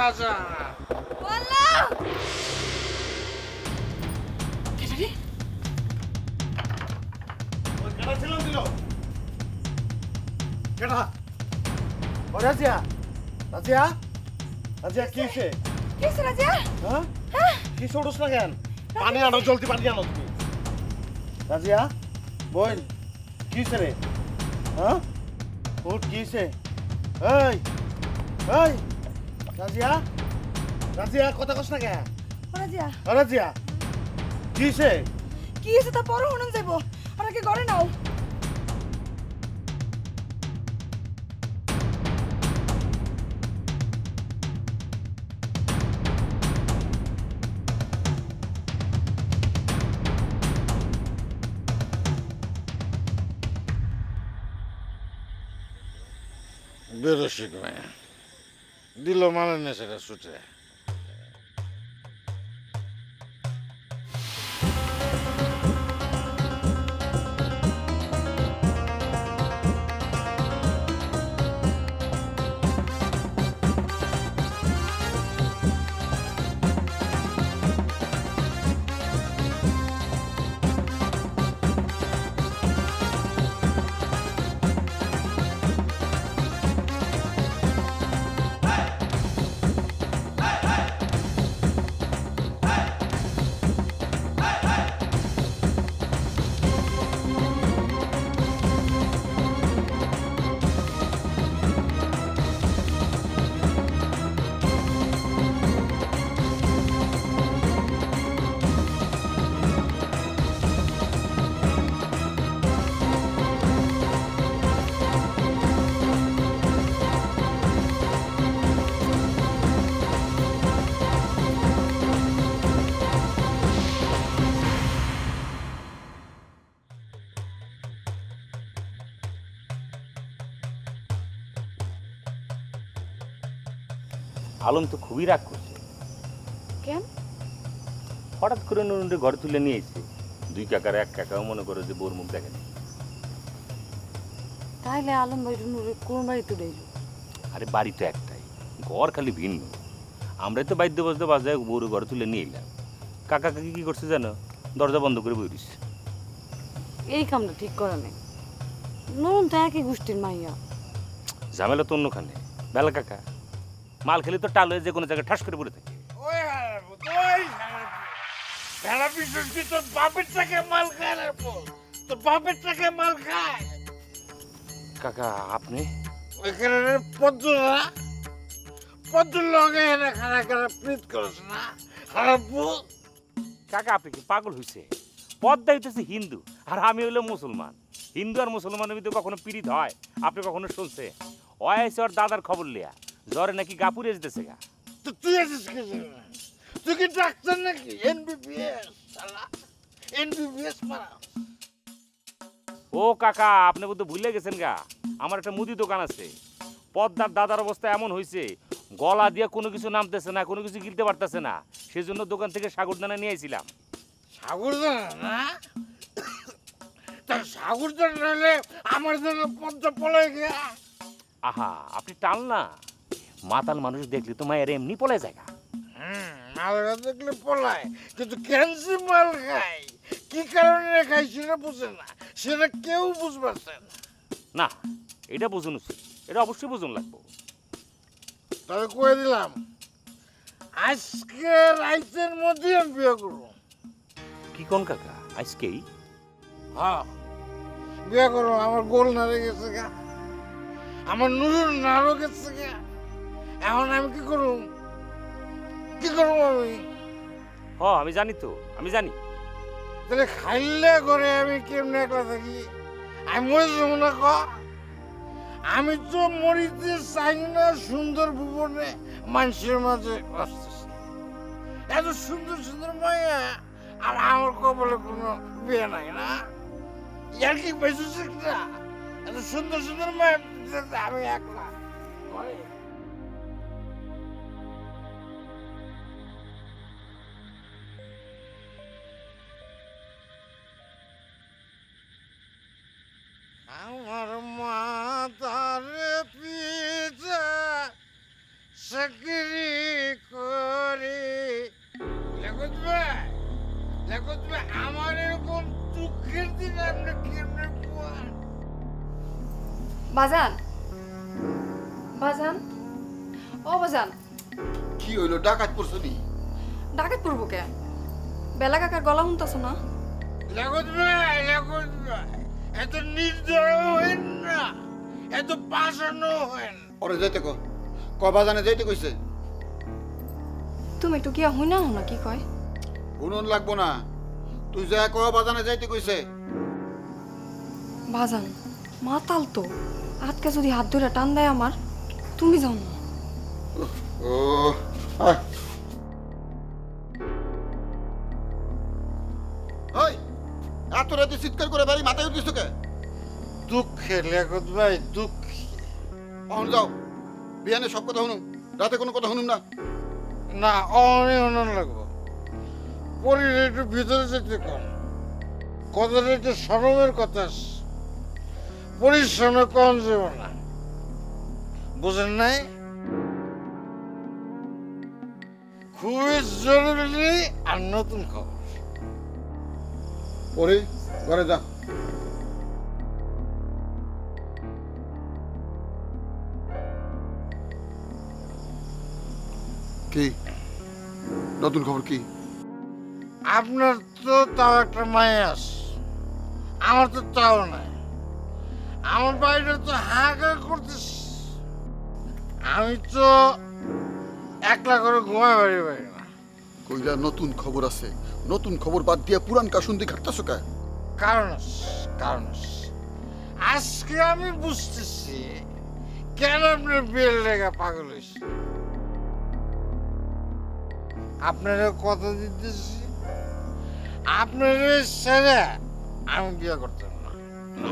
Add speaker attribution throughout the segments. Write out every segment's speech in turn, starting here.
Speaker 1: রাজা
Speaker 2: আল্লাহ
Speaker 1: ওই কেডা ছিল দিল কেডা ও রাজিয়া রাজিয়া রাজিয়া কি হইছে
Speaker 2: কিসে রাজা
Speaker 1: হ্যাঁ কি ছড়ছ না কেন পানি আনো জলদি পানি আনো তুমি রাজিয়া বোন কি হইছে রে হ্যাঁ ওট কি হইছে এই এই রাজিয়া রাজিয়া কথা কস না কেন
Speaker 2: রাজা
Speaker 1: রাজিয়া কি হইছে
Speaker 2: কি হইছে তা পরে শুনুন যাইবো আমাকে ঘরে নাও
Speaker 1: বেরোসিক মেয়ে দিল মানে না সেটা ছুটে
Speaker 3: আলম তো খুবই রাগ করছে
Speaker 2: কেন
Speaker 3: হঠাৎ করে নুনুরে ঘরে তুলে নিয়ে এসে দুই কাকার এক কাকাও মনে করে যে বোর মুখ দেখেনি
Speaker 2: তাইলে আলম ভাই নুরে কোন বাড়িতে রইল
Speaker 3: আরে বাড়ি তো একটাই ঘর খালি ভিন্ন আমরাই তো বাদ্য বাজতে বাজায় বউর ঘরে তুলে নিয়ে এলাম কাকা কাকি কি করছে জানো দরজা বন্ধ করে বই দিচ্ছে
Speaker 2: এই কামটা ঠিক করে নেই নুন তো একই গোষ্ঠীর মাইয়া
Speaker 3: ঝামেলা তো অন্যখানে বেলা কাকা মাল খেলে তো টাল হয়ে যে কোনো জায়গায় ঠাস করে পড়ে থাকে
Speaker 1: ওই ভেড়া পিছন কি তোর বাপের টাকা মাল খায় রে তোর বাপের টাকা মাল খায়
Speaker 3: কাকা আপনি
Speaker 1: ওইখানে পদ্মরা পদ্মর লগে এনে খানা খানা প্রীত করছ না খারাপ
Speaker 3: কাকা আপনি কি পাগল হয়েছে পদ্মা হইতেছে হিন্দু আর আমি হইলো মুসলমান হিন্দু আর মুসলমানের ভিতরে কখনো পীড়িত হয় আপনি কখনো শুনছে ওয়াইছে ওর দাদার খবর লিয়া জ্বরে নাকি গাপুরে যেতেছে গা
Speaker 1: তো তুই আছিস কি তুই কি ডাক্তার নাকি এনবিবিএস শালা এনবিবিএস মারা
Speaker 3: ও কাকা আপনি বোধহয় ভুলে গেছেন গা আমার একটা মুদি দোকান আছে পদ্মার দাদার অবস্থা এমন হয়েছে গলা দিয়ে কোনো কিছু নামতেছে না কোনো কিছু গিলতে পারতেছে না সেজন্য দোকান থেকে সাগরদানা নিয়ে আইছিলাম
Speaker 1: সাগরদানা না তা সাগরদানা হলে আমার জন্য পদ্মা পলাই গিয়া
Speaker 3: আহা আপনি টাল না মাতাল মানুষ দেখলে তো মায়ের এমনি পলে জায়গা
Speaker 1: মালগা দেখলে পলায় কিন্তু ক্যান্সি মাল খায় কি কারণে খাই সেটা বুঝে না সেটা কেউ বুঝতে না
Speaker 3: না এটা বুঝুন উচিত এটা অবশ্যই বুঝুন লাগবো
Speaker 1: তবে কয়ে দিলাম আজকে রাইতের মধ্যে আমি বিয়ে করবো
Speaker 3: কি কোন কাকা আজকেই
Speaker 1: হ্যাঁ বিয়ে করবো আমার গোল নাড়ে গেছে গা আমার নুরুর নাড়ো গেছে গা এখন আমি কি করবো আমি
Speaker 3: হ আমি জানি তো আমি জানি
Speaker 1: তাহলে খাইলে করে আমি কেমনে একলা থাকি আমি মরে যাবো না ক আমি তো মরিতে চাই না সুন্দর ভুবনে মানুষের মাঝে আসতেছি এত সুন্দর সুন্দর মায়া আর আমার কপালে কোনো বিয়ে নাই না ইয়ার কি বেঁচেছে কিনা এত সুন্দর সুন্দর মায়া আমি একলা আমার মাতার পিছে চাকরি করে। লেখত ভাই, লেখত ভাই, আমার এরকম দুঃখের দিন আপনি কেমনে কোয়ান?
Speaker 4: বাজান, বাজান, ও বাজান,
Speaker 5: কি হইলো? ডাকাত পড়ছো নি?
Speaker 4: ডাকাত পড়বো কে? বেলা কাকার গলা শুনতাছো না?
Speaker 1: লেখত ভাই, লেখত ভাই, এত নির্দয় হইন না, এত পাষাণও হইন।
Speaker 5: ওরে যাইতে বাজানে যাইতে কইছে?
Speaker 4: তুমি একটু গিয়া হই না না কি কয়?
Speaker 5: শুনুন লাগবো না, তুই যা বাজানে যাইতে কইছে।
Speaker 4: বাজান মাতাল তো, আজকে যদি হাত ধরে টান দেয় আমার, তুমি যাও না।
Speaker 5: ও আয়। ওই এত রাতে চিৎকার করে বাড়ি মাথায় উঠিস তোকে?
Speaker 1: দুঃখে লেখত ভাই, দুঃখে।
Speaker 5: অন যাও, বিয়ানে সব কথা শুনুন, রাতে কোনো কথা শুনুন না।
Speaker 1: না, অনেক অনন লাগবো। পরির একটু ভিতরে যেতে কম, কথাটা একটু সরমের কথা, পরিশ্রমে কম যাব না, বুঝেন নাই? খুবই জরুরি আর নতুন খবর।
Speaker 5: পরে ঘরে যা। কি নতুন খবর? কি?
Speaker 1: আপনার তো তাও একটা মায়া আছে, আমার তো তাও নাই। আমার বাড়িটা তো হাহাকার করতেছে, আমি তো একলা করে ঘুমাই বাড়ি বাড়ি না।
Speaker 5: কইলা নতুন খবর আছে, নতুন খবর বাদ দিয়া পুরান কাশুন্দি খাটতাছো কে?
Speaker 1: কারণ আছে, কারণ আছে। আজকে আমি বুঝতেছি কেন আপনার বিয়ের লেগা পাগল হয়েছে। আপনারা কথা দিতেছি, আপনার ছেড়ে আমি বিয়ে করতাম না। না।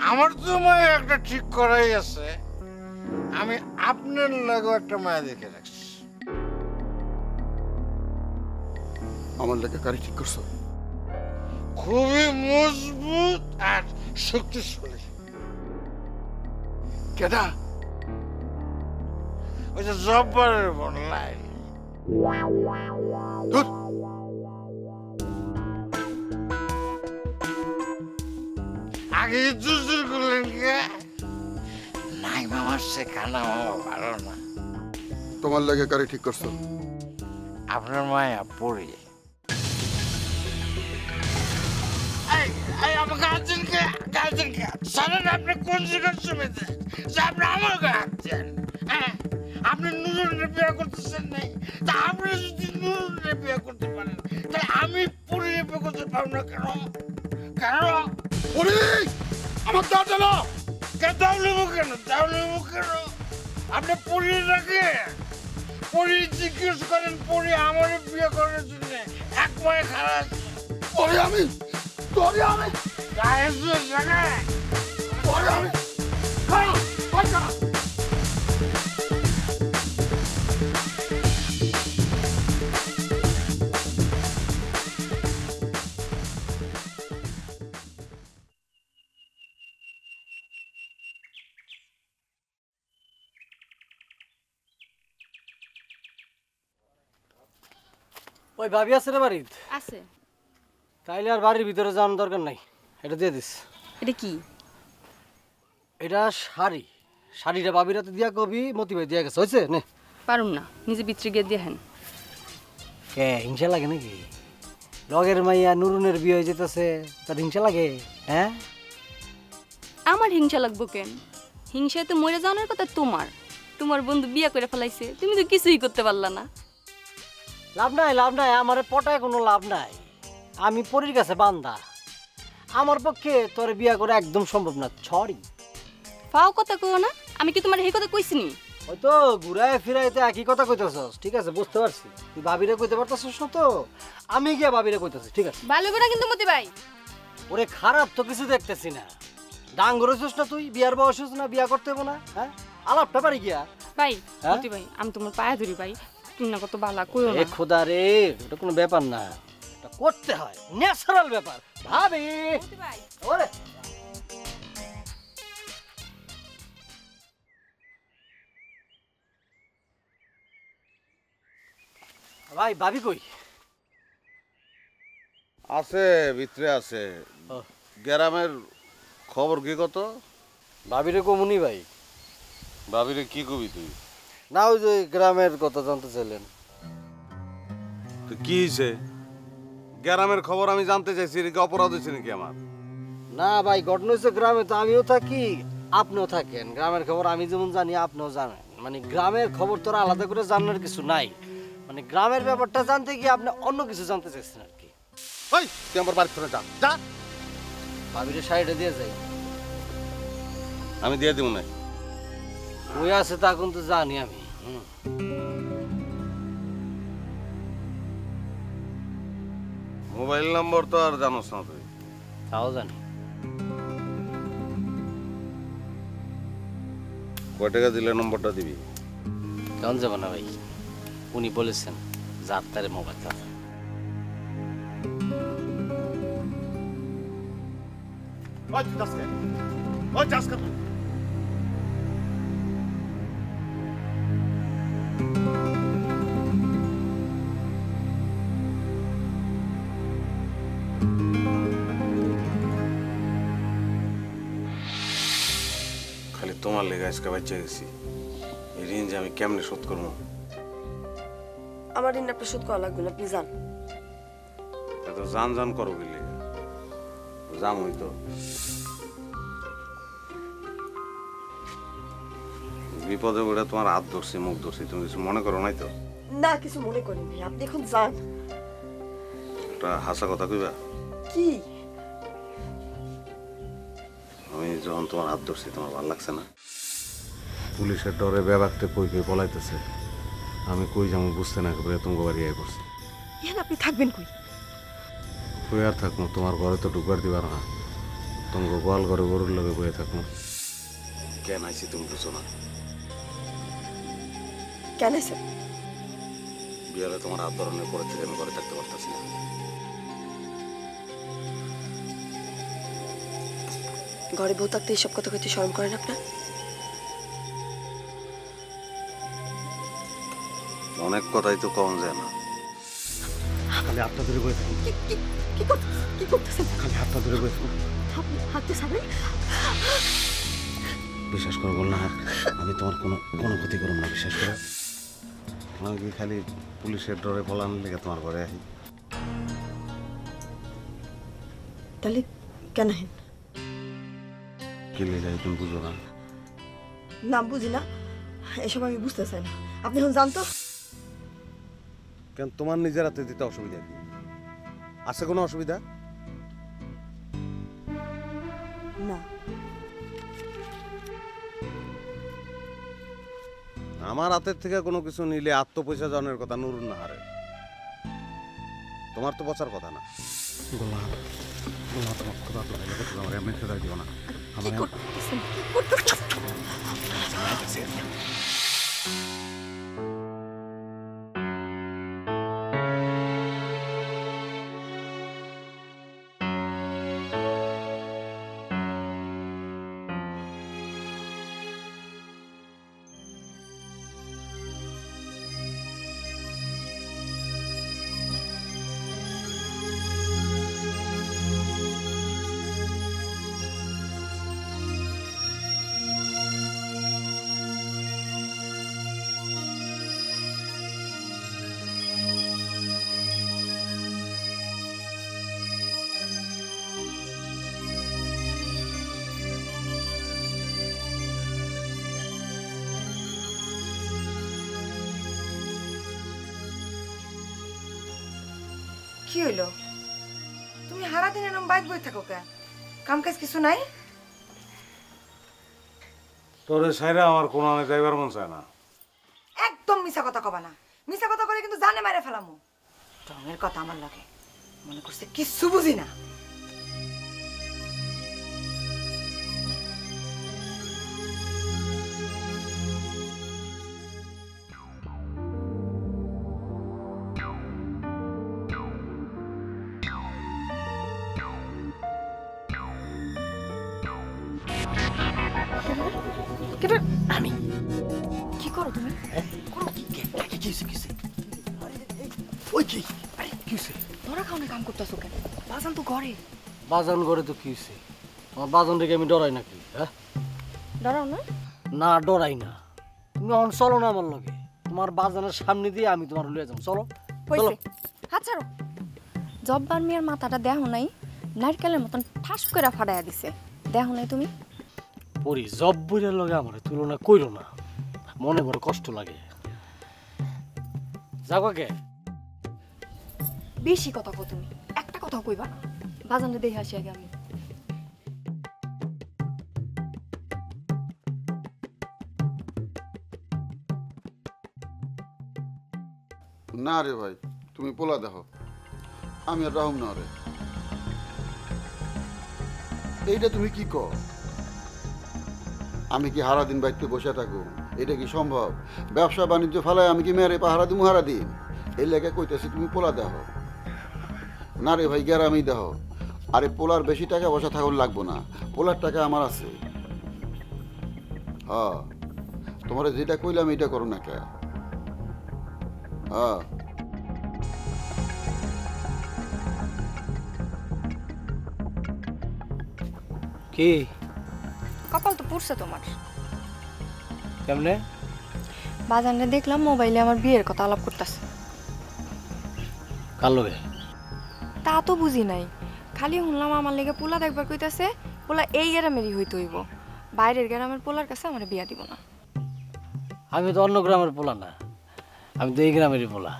Speaker 1: আমার তো মায়ের একটা ঠিক করাই আছে, আমি আপনার লাগো একটা মায়া দেখে রাখছি।
Speaker 5: আমার লেগে গাড়ি ঠিক করছো?
Speaker 1: খুবই মজবুত আর শক্তিশালী।
Speaker 5: কেডা?
Speaker 1: ওই যে জব্বারের বনলাই।
Speaker 5: ধুর,
Speaker 1: আগে জুজুর করলেন কে? নাই মামার সে কানা মামা ভালো না।
Speaker 5: তোমার লেগে গাড়ি ঠিক করছো?
Speaker 1: আপনার মায়া পড়ি। আমাকে হাঁটছেন কে? হাঁটছেন কে? জানেন আপনি কোন জায়গার সুবিধে যে আপনি আমার গায়ে হাঁটছেন? হ্যাঁ, আপনি নুরুনের বিয়ে করতেছেন নাই, তা আপনি যদি নুরুনের বিয়ে করতে পারেন, তাহলে আমি পড়িয়ে বিয়ে করতে পারবো না কেন? কেন?
Speaker 5: ওরে আমার দা জানো
Speaker 1: দাও নেবো কেন? দাও নেবো কেন? আপনি পড়িয়ে রাখে পড়ি জিজ্ঞেস করেন, পড়ি আমার বিয়ে করার জন্য এক মায়ে খারাপ আছে।
Speaker 5: ওরে আমি তোরে আমি
Speaker 1: গায়ে জোর জায়গায়
Speaker 5: ওরে আমি খাও পয়সা।
Speaker 6: ওই ভাবি আছে রে বাড়ির?
Speaker 2: আছে।
Speaker 6: তাইলে আর বাড়ির ভিতরে যাওয়ার দরকার নাই, এটা দিয়ে দিস।
Speaker 2: এটা কি?
Speaker 6: এটা শাড়ি, শাড়িটা ভাবির হাতে দিয়া কবি মতি ভাই দিয়া গেছে, হয়েছে নে।
Speaker 2: পারুম না, নিজে বিত্রি গিয়ে দিয়ে হেন।
Speaker 6: কে হিংসা লাগে নাকি? লগের মাইয়া নুরুনের বিয়ে হয়ে যেতেছে, তার হিংসা লাগে? হ্যাঁ,
Speaker 2: আমার হিংসা লাগবো কেন? হিংসায় তো মরে যাওয়ার কথা তোমার। তোমার বন্ধু বিয়ে করে ফেলাইছে, তুমি তো কিছুই করতে পারলা না।
Speaker 6: লাভ নাই, লাভ নাই, আমার পটায় কোনো লাভ নাই। আমি পরীর কাছে বান্দা, আমার পক্ষে তোর বিয়া করে একদম সম্ভব না। ছড়ি
Speaker 2: ফাও কথা কইও না, আমি কি তোমার এই কথা কইছিনি?
Speaker 6: হয়তো ঘুরায় ফিরাই তো একই কথা কইতেছস, ঠিক আছে বুঝতে পারছি। তুই ভাবিরে কইতে পারতেছস না, তো আমি গিয়া ভাবিরে কইতেছি, ঠিক আছে?
Speaker 2: ভালো করে কিন্তু মতি ভাই।
Speaker 6: ওরে খারাপ তো কিছু দেখতেছি না, ডাঙ্গ রইছস না তুই, বিয়ার বয়স হইছ না, বিয়া করতে হবে না? হ্যাঁ, আলাপটা পারি গিয়া।
Speaker 2: ভাই
Speaker 6: হ্যাঁ?
Speaker 2: মতি ভাই, আমি তোমার পায়ে ধরি ভাই, তুমি না কত বালা কইও
Speaker 6: এ
Speaker 2: না।
Speaker 6: খোদা রে, ওটা কোনো ব্যাপার না, এটা করতে হয়, ন্যাচারাল ব্যাপার। ভাবি
Speaker 2: মতি ভাই,
Speaker 6: ওরে ভাই ভাবি কই?
Speaker 7: আছে ভিতরে আছে।
Speaker 6: ও।
Speaker 7: গ্রামের খবর কি কত?
Speaker 6: ভাবিরে কমুনি ভাই।
Speaker 7: ভাবিরে কি কবি তুই?
Speaker 6: না ওই যে গ্রামের কথা জানতে চাইলেন।
Speaker 7: তো কি হয়েছে? গ্রামের খবর আমি জানতে চাইছি, এটা কি অপরাধ হয়েছে নাকি আমার?
Speaker 6: না ভাই ঘটনা হচ্ছে গ্রামে তো আমিও থাকি আপনিও থাকেন, গ্রামের খবর আমি যেমন জানি আপনিও জানেন, মানে গ্রামের খবর তো আর আলাদা করে জানার কিছু নাই, মানে গ্রামের ব্যাপারটা জানতে গিয়ে আপনি অন্য কিছু জানতে চাইছেন আর কি।
Speaker 7: ওই তুই আমার বাড়ি থেকে যা যা।
Speaker 6: ভাবিরে শাড়িটা দিয়ে যাই।
Speaker 7: আমি দিয়ে দিব না।
Speaker 6: ওই আছে তা কিন্তু জানি আমি।
Speaker 7: মোবাইল নম্বর তো আর জানোস না তুই?
Speaker 6: তাও জানি।
Speaker 7: কয় টাকা দিলে নম্বরটা দিবি?
Speaker 6: কেমন যাবো না ভাই, উনি বলেছেন যার তারে মোবাইল আছে।
Speaker 7: খালি তোমার লেগে আজকে বাচ্চা গেছি, এই ঋণ যে আমি কেমনে শোধ করবো?
Speaker 8: আমার ঋণ আপনি শোধ করা লাগবে না, আপনি যান।
Speaker 7: এত জান জান করো গেলে জাম হইতো। বিপদে পড়ে তোমার হাত ধরছি, মুখ ধরছি, তুমি কিছু মনে করো নাই তো?
Speaker 8: না কিছু মনে করিনি, আপনি এখন যান।
Speaker 7: একটা হাসা কথা কইবা?
Speaker 8: কি?
Speaker 7: আমি যখন তোমার হাত ধরছি তোমার ভালো লাগছে না? পুলিশের ডরে ব্যাপারটা কই কই পলাইতেছে, আমি কই যাবো বুঝতে না করে তোমাকে বাড়ি আয় করছি।
Speaker 8: এখন আপনি থাকবেন কই?
Speaker 7: কই আর থাকবো, তোমার ঘরে তো ঢুকবার দিবার না, তোমাকে গোয়াল ঘরে গরুর লগে বয়ে থাকবো। কেন আইছি তুমি বুঝো না?
Speaker 8: কেন স্যার?
Speaker 7: বিয়ালে তোমার হাত ধরনের পরে থেকে আমি ঘরে থাকতে পারতেছি না।
Speaker 8: ঘরে বউ থাকতে এইসব কথা কইতে শরম করেন আপনার?
Speaker 7: অনেক কথাই তো কম যায় না। খালি হাতটা ধরে বয়ে থাকুন।
Speaker 8: কি করতেছেন?
Speaker 7: খালি হাতটা ধরে বয়ে থাকুন।
Speaker 8: আপনি হাঁটতে ছাড়বেন?
Speaker 7: বিশ্বাস করো বল না, আমি তোমার কোনো কোনো ক্ষতি করব না, বিশ্বাস করো। আমি খালি পুলিশের ডরে পলানোর লেগে তোমার ঘরে আহি।
Speaker 8: তাহলে কেন হেন?
Speaker 7: কি লে যাই তুমি বুঝো না?
Speaker 8: না বুঝি না, এসব আমি বুঝতে চাই না, আপনি এখন জানতো।
Speaker 7: কেন তোমার নিজের হাতে দিতে অসুবিধা কি আছে? কোনো অসুবিধা
Speaker 8: না।
Speaker 7: আমার হাতের থেকে কোনো কিছু নিলে আত্মপয়সা জনের কথা নুরুন না হারে, তোমার তো বচার কথা না। আমার এমনি খেদাই দিও না।
Speaker 8: কি করতেছেন? কি করতেছেন?
Speaker 4: কি হইলো? তুমি হারা দিন এরকম বাইক বই থাকো কে? কাম কাজ কিছু নাই?
Speaker 7: তোরে সাইরা আমার কোনো আমি যাইবার মন চায় না।
Speaker 4: একদম মিছা কথা কবা না, মিছা কথা কলে কিন্তু জানে মারে ফেলামু। টমের কথা আমার লাগে মনে করছে কিচ্ছু বুঝি না।
Speaker 6: আমি
Speaker 4: কি করো তুমি?
Speaker 6: কি ওই কি কি হইছে?
Speaker 2: তোরা খাওনে কাম করতেছো কেন? বাজান তো ঘরে।
Speaker 6: বাজান করে তো কি হইছে? আমার বাজান রেখে আমি ডরাই নাকি? হ্যাঁ,
Speaker 2: দাঁড়াও না।
Speaker 6: না ডরাই না। তুমি এখন চলো না আমার লগে, তোমার বাজানের সামনে দিয়ে আমি তোমার লয়ে যাবো। চলো চলো।
Speaker 2: হইছে, হাত ছাড়ো। জব্বার মিয়ার মাথাটা দেখো নাই, নারকেলের মতন ঠাস করে ফাটাইয়া দিছে। দেখো নাই তুমি?
Speaker 6: পরি জব্বরের লগে আমার তুলনা কইরো না, মনে বড় কষ্ট লাগে। যাও কে?
Speaker 2: বেশি কথা কও তুমি, একটা কথা কইবা না। বাজানটা দেখে আসি আগে আমি।
Speaker 5: না রে ভাই, তুমি পোলা দেখো, আমি আর রাহুম না রে। এইটা তুমি কি কও? আমি কি হারা দিন বাইতে বসে থাকবো? এটা কি সম্ভব? ব্যবসা বাণিজ্য ফেলায় আমি কি মেরে পাহারা দিমু হারা দিন? এই লেগে কইতেছি তুমি পোলা দেখো। না রে ভাই, গ্যারামি দেখো। আরে পোলার বেশি টাকা বসা থাকুন লাগবো না, পোলার টাকা আমার আছে। হ্যাঁ, তোমার যেটা কইলাম এটা করো না কে? হ্যাঁ,
Speaker 6: কি
Speaker 2: কপাল তো পুড়ছে তোমার।
Speaker 6: কেমনে?
Speaker 2: বাজানটা দেখলাম মোবাইলে আমার বিয়ের কথা আলাপ করতেছে।
Speaker 6: কার লগে?
Speaker 2: তা তো বুঝি নাই, খালি শুনলাম আমার লেগে পোলা দেখবার কইতাছে। পোলা এই গ্রামেরই হইতে হইব, বাইরের গ্রামের পোলার কাছে আমার বিয়া দিব না।
Speaker 6: আমি তো অন্য গ্রামের পোলা না, আমি তো এই গ্রামেরই পোলা।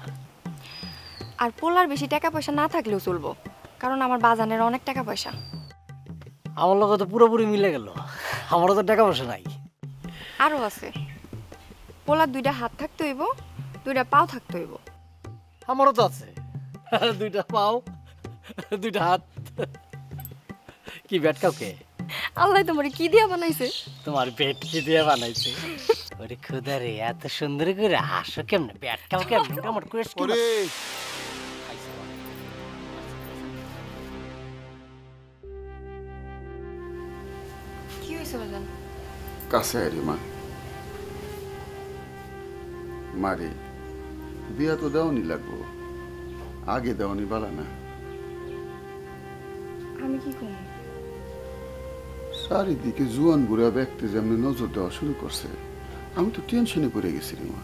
Speaker 2: আর পোলার বেশি টাকা পয়সা না থাকলেও চলবো, কারণ আমার বাজানের অনেক টাকা পয়সা।
Speaker 6: আমার লগে তো পুরোপুরি মিলে গেল, আমারও তো টাকা পয়সা নাই।
Speaker 2: আরও আছে, পোলার দুইটা হাত থাকতে হইব, দুইটা পাও থাকতে হইব।
Speaker 6: আমারও তো আছে, দুইটা পাও, দুইটা হাত। কি ব্যাট কাউকে?
Speaker 2: আল্লাহ তোমার কি দিয়া বানাইছে?
Speaker 6: তোমার পেট কি দিয়ে বানাইছে? ওরে খুদা রে, এত সুন্দর করে হাসো কেমনে? ব্যাট কাউ কেমনে? আমার কোয়েস্ট
Speaker 5: ওরে
Speaker 2: কি হয়েছে বাজান?
Speaker 5: কাছে আয় রে মা। মারে, বিয়া তো দেওয়ানি লাগবো, আগে দেওয়ানি বালা না।
Speaker 2: আমি কি করব?
Speaker 5: চারিদিকে জুয়ান বুড়া ব্যক্তি যেমনি নজর দেওয়া শুরু করছে, আমি তো টেনশনে পড়ে গেছি রে মা।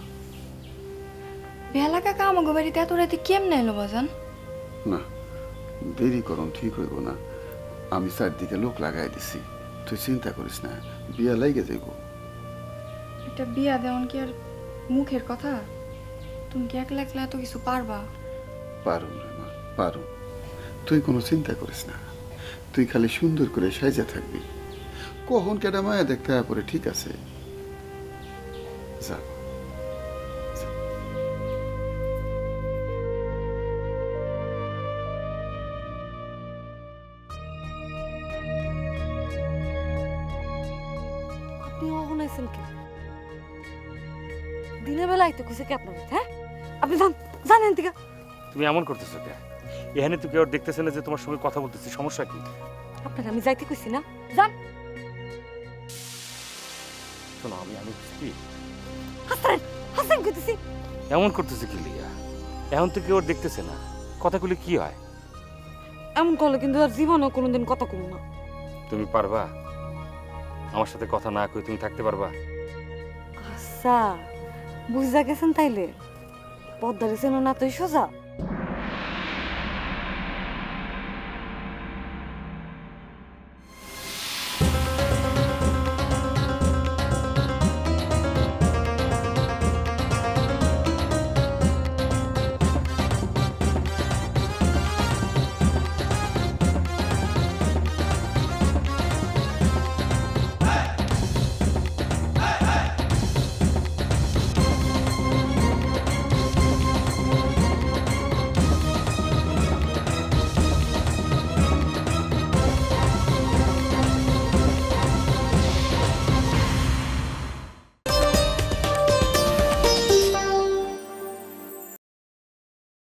Speaker 2: বেলা কাকা আমাকে বাড়িতে এত রাতে কেমনে এলো বাজান?
Speaker 5: না, দেরি করুন ঠিক হইব না। আমি চারদিকে লোক লাগাই দিছি, তুই চিন্তা করিস না, বিয়া লাইগে যাইব।
Speaker 2: একটা বিয়া দেওয়ান কি আর মুখের কথা? তুমি কি একলা একলা এত কিছু পারবা?
Speaker 5: পারুম রে মা, পারুম। তুই কোনো চিন্তা করিস না, তুই খালি সুন্দর করে সাইজা থাকবি। কখন কেটা মায়া দেখতে পরে ঠিক আছে। যা।
Speaker 9: আপনি কখন আইছেন কে? দিনের বেলায় তো কিছু কি আপনার? হ্যাঁ, আপনি জানেন থেকে
Speaker 3: তুমি এমন করতেছো কে? এখানে তো কেউ দেখতেছে না যে তোমার সঙ্গে কথা বলতেছি, সমস্যা কি?
Speaker 9: আপনার আমি যাইতে কইছি না, যান।
Speaker 3: শোনো, আমি কি
Speaker 9: হাসেন কইতেছি।
Speaker 3: এমন করতেছে কি লিয়া? এখন তো কেউ দেখতেছে না, কথাগুলি কি হয়?
Speaker 9: এমন করলে কিন্তু আর জীবনও কোনোদিন কথা কম না।
Speaker 3: তুমি পারবা আমার সাথে কথা না কই? তুমি থাকতে পারবা?
Speaker 9: আচ্ছা, বুঝা গেছেন তাইলে? পদ্মারে চেনো না তুই সোজা?